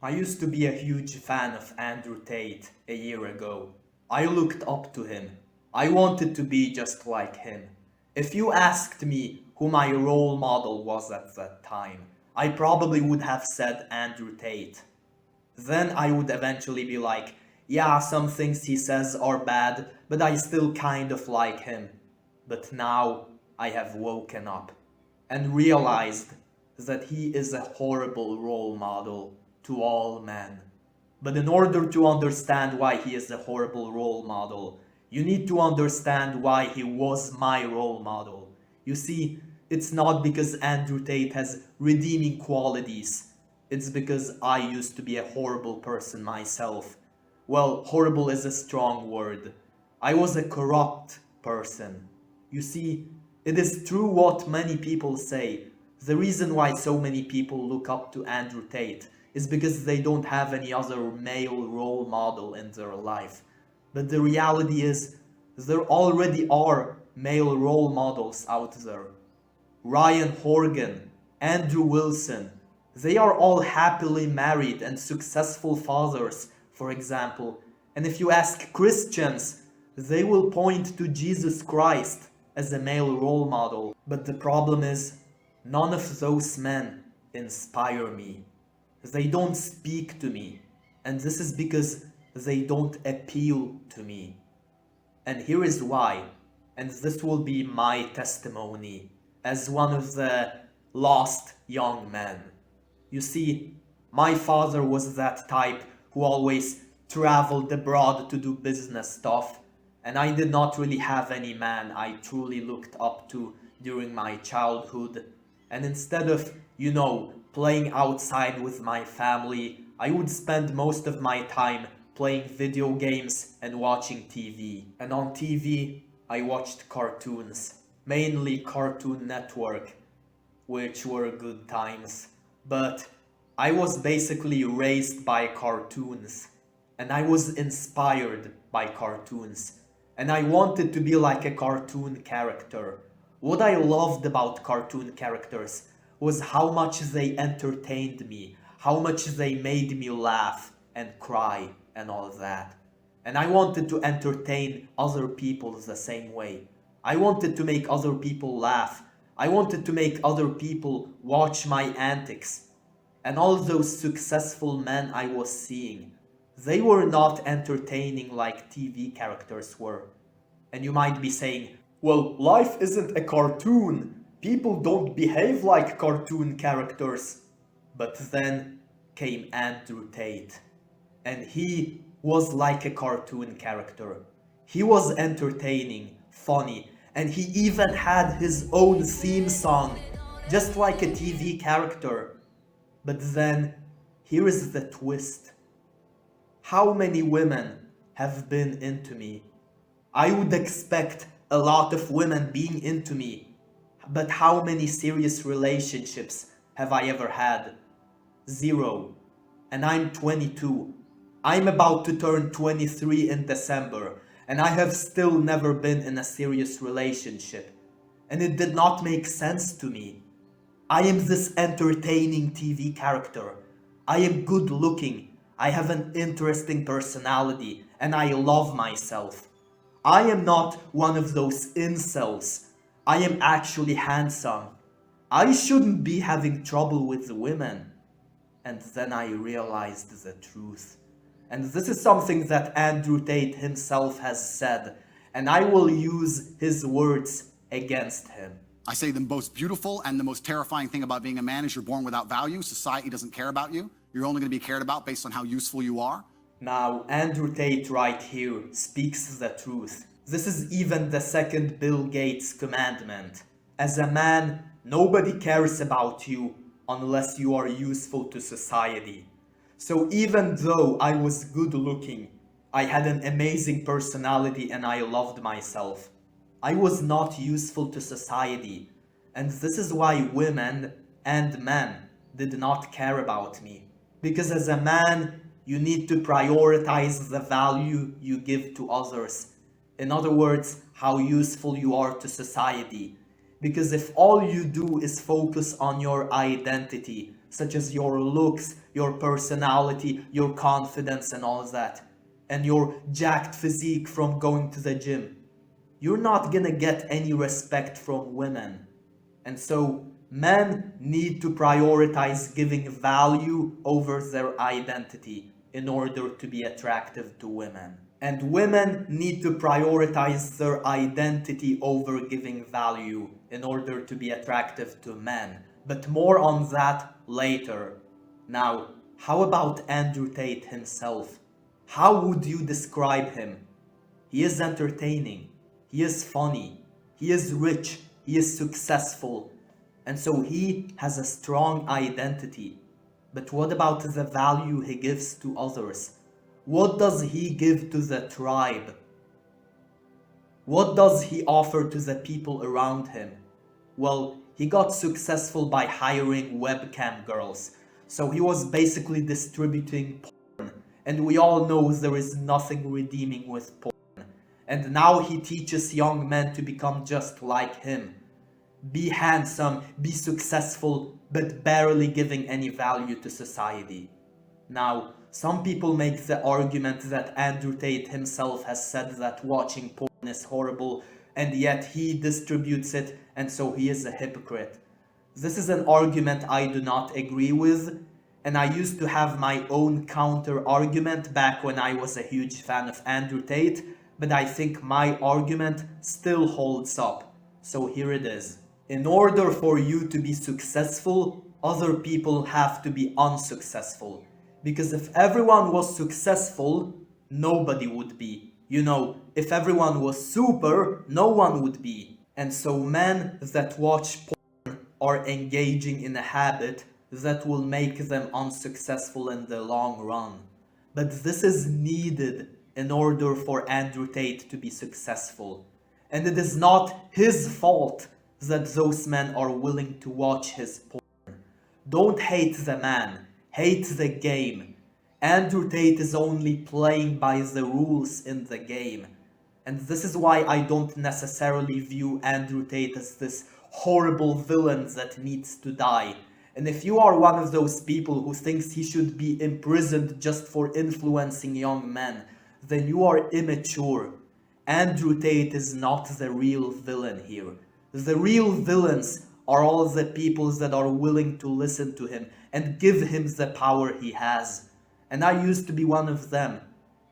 I used to be a huge fan of Andrew Tate a year ago. I looked up to him. I wanted to be just like him. If you asked me who my role model was at that time, I probably would have said Andrew Tate. Then I would eventually be like, yeah, some things he says are bad, but I still kind of like him. But now I have woken up and realized that he is a horrible role model to all men. But in order to understand why he is a horrible role model, you need to understand why he was my role model. You see, it's not because Andrew Tate has redeeming qualities. It's because I used to be a horrible person myself. Well, horrible is a strong word. I was a corrupt person. You see, it is true what many people say. The reason why so many people look up to Andrew Tate is because they don't have any other male role model in their life. But the reality is, there already are male role models out there. Ryan Horgan, Andrew Wilson, they are all happily married and successful fathers, for example. And if you ask Christians, they will point to Jesus Christ as a male role model. But the problem is, none of those men inspire me. They don't speak to me. And this is because they don't appeal to me. And here is why. And this will be my testimony as one of the lost young men. You see, my father was that type who always traveled abroad to do business stuff, and I did not really have any man I truly looked up to during my childhood. And instead of, playing outside with my family, I would spend most of my time playing video games and watching TV. And on TV, I watched cartoons, mainly Cartoon Network, which were good times. But I was basically raised by cartoons, and I was inspired by cartoons, and I wanted to be like a cartoon character. What I loved about cartoon characters was how much they entertained me, how much they made me laugh and cry and all of that. And I wanted to entertain other people the same way. I wanted to make other people laugh. I wanted to make other people watch my antics. And all those successful men I was seeing, they were not entertaining like TV characters were. And you might be saying, well, life isn't a cartoon. People don't behave like cartoon characters. But then came Andrew Tate. And he was like a cartoon character. He was entertaining, funny, and he even had his own theme song, just like a TV character. But then, here is the twist. How many women have been into me? I would expect a lot of women being into me, but how many serious relationships have I ever had? Zero. And I'm 22. I'm about to turn 23 in December, and I have still never been in a serious relationship. And it did not make sense to me. I am this entertaining TV character. I am good looking. I have an interesting personality, and I love myself. I am not one of those incels. I am actually handsome. I shouldn't be having trouble with women. And then I realized the truth. And this is something that Andrew Tate himself has said, and I will use his words against him. I say the most beautiful and the most terrifying thing about being a man is you're born without value. Society doesn't care about you. You're only going to be cared about based on how useful you are. Now, Andrew Tate right here speaks the truth. This is even the second Bill Gates commandment. As a man, nobody cares about you unless you are useful to society. So even though I was good looking, I had an amazing personality and I loved myself, I was not useful to society. And this is why women and men did not care about me. Because as a man, you need to prioritize the value you give to others. In other words, how useful you are to society. Because if all you do is focus on your identity, such as your looks, your personality, your confidence and all that, and your jacked physique from going to the gym, you're not gonna get any respect from women. And so men need to prioritize giving value over their identity in order to be attractive to women. And women need to prioritize their identity over giving value in order to be attractive to men. But more on that later. Now, how about Andrew Tate himself? How would you describe him? He is entertaining. He is funny. He is rich. He is successful. And so he has a strong identity. But what about the value he gives to others? What does he give to the tribe? What does he offer to the people around him? Well, he got successful by hiring webcam girls. So he was basically distributing porn. And we all know there is nothing redeeming with porn. And now he teaches young men to become just like him. Be handsome, be successful, but barely giving any value to society. Now, some people make the argument that Andrew Tate himself has said that watching porn is horrible, and yet he distributes it, and so he is a hypocrite. This is an argument I do not agree with, and I used to have my own counter argument back when I was a huge fan of Andrew Tate, but I think my argument still holds up. So here it is. In order for you to be successful, other people have to be unsuccessful. Because if everyone was successful, nobody would be. You know, if everyone was super, no one would be. And so men that watch porn are engaging in a habit that will make them unsuccessful in the long run. But this is needed in order for Andrew Tate to be successful. And it is not his fault that those men are willing to watch his porn. Don't hate the man, hate the game. Andrew Tate is only playing by the rules in the game. And this is why I don't necessarily view Andrew Tate as this horrible villain that needs to die. And if you are one of those people who thinks he should be imprisoned just for influencing young men, then you are immature. Andrew Tate is not the real villain here. The real villains are all the people that are willing to listen to him and give him the power he has. And I used to be one of them.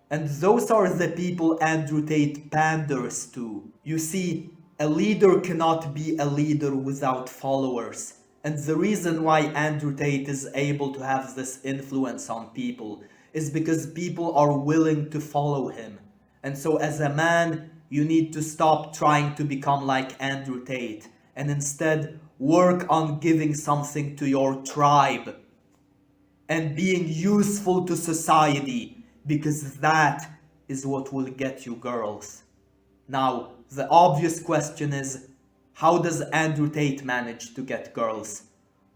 And those are the people Andrew Tate panders to. You see, a leader cannot be a leader without followers. And the reason why Andrew Tate is able to have this influence on people is because people are willing to follow him. And so as a man, you need to stop trying to become like Andrew Tate and instead work on giving something to your tribe and being useful to society, because that is what will get you girls. Now, the obvious question is, how does Andrew Tate manage to get girls?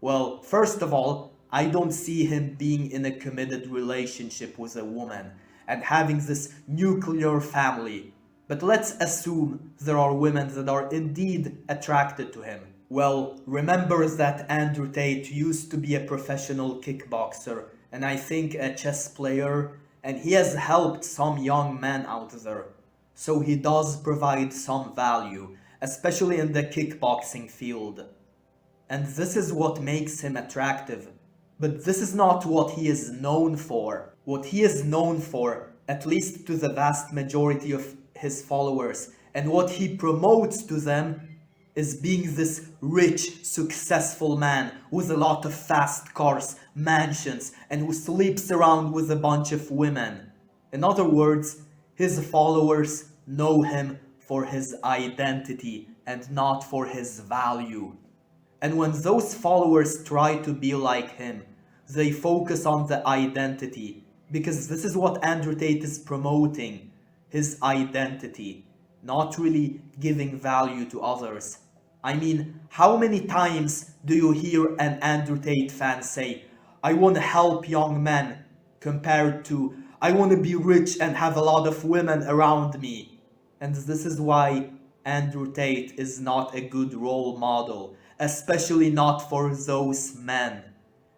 Well, first of all, I don't see him being in a committed relationship with a woman and having this nuclear family. But let's assume there are women that are indeed attracted to him. Well, remember that Andrew Tate used to be a professional kickboxer and I think a chess player, and he has helped some young men out there. So he does provide some value, especially in the kickboxing field. And this is what makes him attractive. But this is not what he is known for. What he is known for, at least to the vast majority of his followers, and what he promotes to them, is being this rich, successful man with a lot of fast cars, mansions, and who sleeps around with a bunch of women. In other words, his followers know him for his identity and not for his value. And when those followers try to be like him, they focus on the identity, because this is what Andrew Tate is promoting, his identity, not really giving value to others. I mean, how many times do you hear an Andrew Tate fan say, I want to help young men, compared to, I want to be rich and have a lot of women around me? And this is why Andrew Tate is not a good role model, especially not for those men.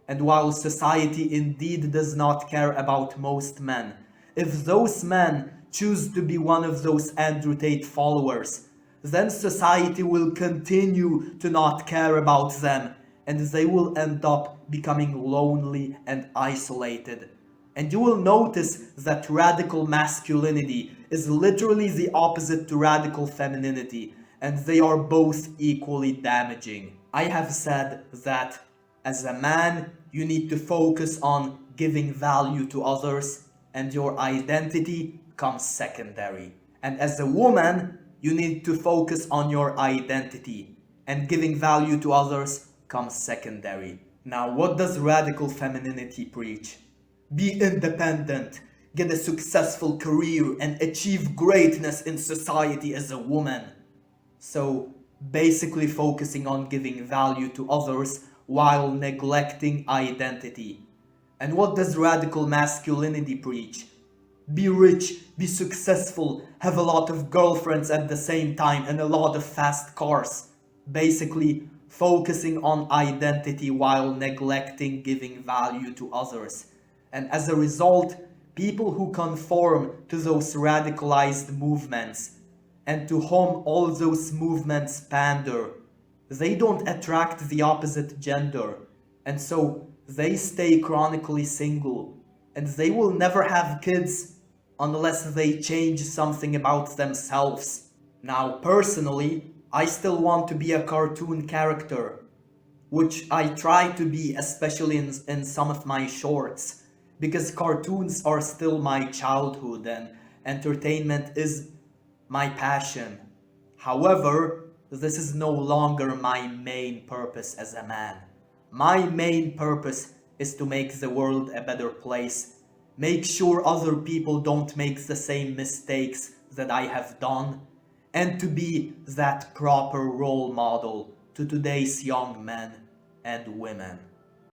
And while society indeed does not care about most men, if those men choose to be one of those Andrew Tate followers, then society will continue to not care about them, and they will end up becoming lonely and isolated. And you will notice that radical masculinity is literally the opposite to radical femininity, and they are both equally damaging. I have said that as a man, you need to focus on giving value to others, and your identity comes secondary. And as a woman, you need to focus on your identity, and giving value to others comes secondary. Now, what does radical femininity preach? Be independent, get a successful career, and achieve greatness in society as a woman. So, basically focusing on giving value to others while neglecting identity. And what does radical masculinity preach? Be rich, be successful, have a lot of girlfriends at the same time, and a lot of fast cars. Basically, focusing on identity while neglecting giving value to others. And as a result, people who conform to those radicalized movements and to whom all those movements pander, they don't attract the opposite gender, and so they stay chronically single, and they will never have kids unless they change something about themselves. Now, personally, I still want to be a cartoon character, which I try to be, especially in some of my shorts, because cartoons are still my childhood and entertainment is my passion. However, this is no longer my main purpose as a man. My main purpose is to make the world a better place, make sure other people don't make the same mistakes that I have done, and to be that proper role model to today's young men and women.